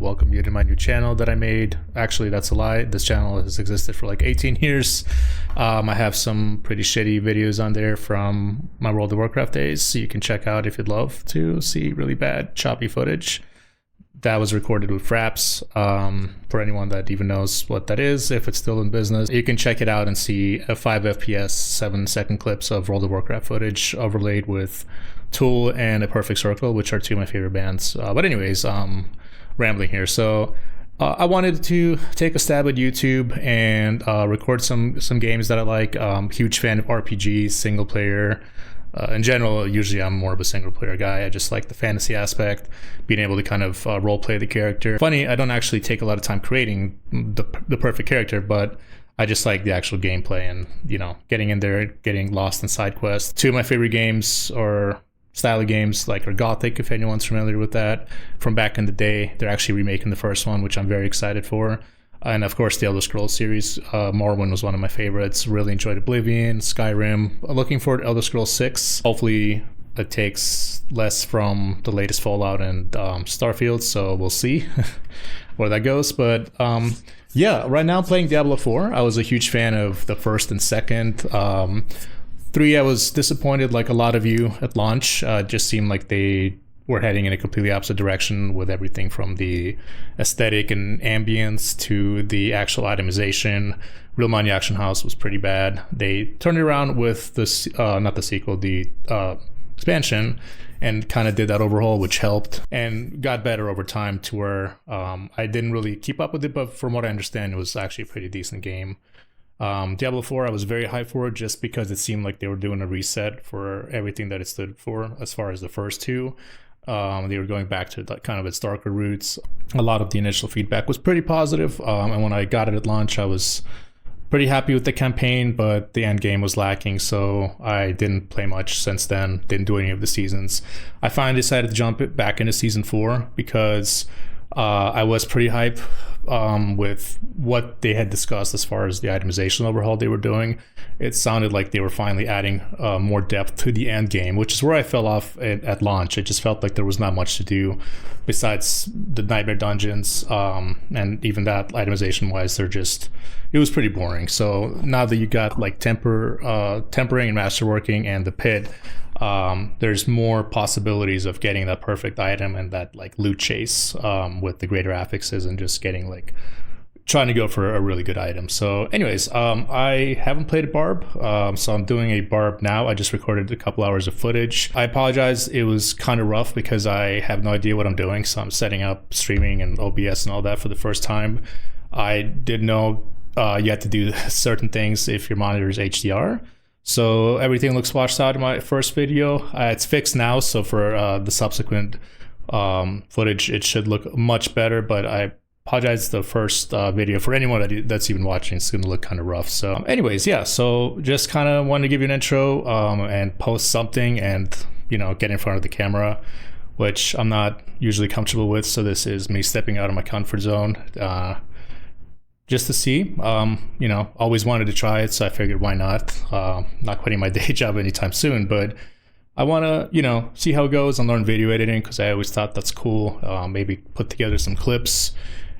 welcome you to my new channel that I made. Actually, that's a lie. This channel has existed for like 18 years. I have some pretty shitty videos on there from my World of Warcraft days, so you can check out if you'd love to see really bad choppy footage. That was recorded with Fraps. For anyone that even knows what that is, if it's still in business, you can check it out and see a 5 FPS 7-second clips of World of Warcraft footage overlaid with Tool and A Perfect Circle, which are two of my favorite bands. But anyways, rambling here. So I wanted to take a stab at YouTube and record some games that I like. Huge fan of RPGs, single player. In general, usually I'm more of a single player guy. I just like the fantasy aspect, being able to kind of role play the character. Funny, I don't actually take a lot of time creating the perfect character, but I just like the actual gameplay and, you know, getting in there, getting lost in side quests. Two of my favorite games or style of games are Gothic, if anyone's familiar with that, from back in the day. They're actually remaking the first one, which I'm very excited for. And of course, the Elder Scrolls series. Morrowind was one of my favorites. Really enjoyed Oblivion, Skyrim. Looking forward to Elder Scrolls 6. Hopefully, it takes less from the latest Fallout and Starfield, so we'll see where that goes. But yeah, right now I'm playing Diablo 4. I was a huge fan of the first and second. 3, I was disappointed, like a lot of you, at launch. It just seemed like they were heading in a completely opposite direction with everything from the aesthetic and ambience to the actual itemization. Real Money Action House was pretty bad. They turned it around with this, not the sequel, the expansion, and kind of did that overhaul, which helped and got better over time to where I didn't really keep up with it, but from what I understand, it was actually a pretty decent game. Diablo 4, I was very hyped for it just because it seemed like they were doing a reset for everything that it stood for as far as the first two. They were going back to kind of its darker roots. A lot of the initial feedback was pretty positive, and when I got it at launch, I was pretty happy with the campaign, but the end game was lacking, so I didn't play much since then, didn't do any of the seasons. I finally decided to jump it back into Season 4 because I was pretty hyped with what they had discussed as far as the itemization overhaul they were doing. It sounded like they were finally adding more depth to the end game, which is where I fell off at launch. It just felt like there was not much to do besides the nightmare dungeons, and even that itemization wise, it was pretty boring. So now that you got like tempering and masterworking and the pit, there's more possibilities of getting that perfect item and that like loot chase with the greater affixes and just getting like trying to go for a really good item. So anyways, I haven't played a Barb, so I'm doing a Barb now. I just recorded a couple hours of footage. I apologize, it was kind of rough because I have no idea what I'm doing, so I'm setting up streaming and OBS and all that for the first time. I didn't know you had to do certain things if your monitor is HDR. So everything looks washed out in my first video. It's fixed now, so for the subsequent footage, it should look much better, but I apologize, the first video, for anyone that's even watching, it's going to look kind of rough. So anyways, yeah, so just kind of wanted to give you an intro and post something and, you know, get in front of the camera, which I'm not usually comfortable with. So this is me stepping out of my comfort zone. Just to see, you know, always wanted to try it, so I figured why not. Not quitting my day job anytime soon, but I want to, you know, see how it goes and learn video editing because I always thought that's cool. Maybe put together some clips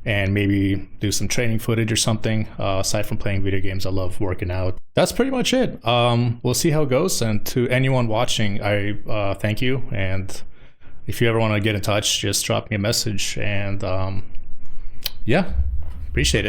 and maybe do some training footage or something. Aside from playing video games, I love working out. That's pretty much it. We'll see how it goes. And to anyone watching, I thank you. And if you ever want to get in touch, just drop me a message. And yeah, appreciate it.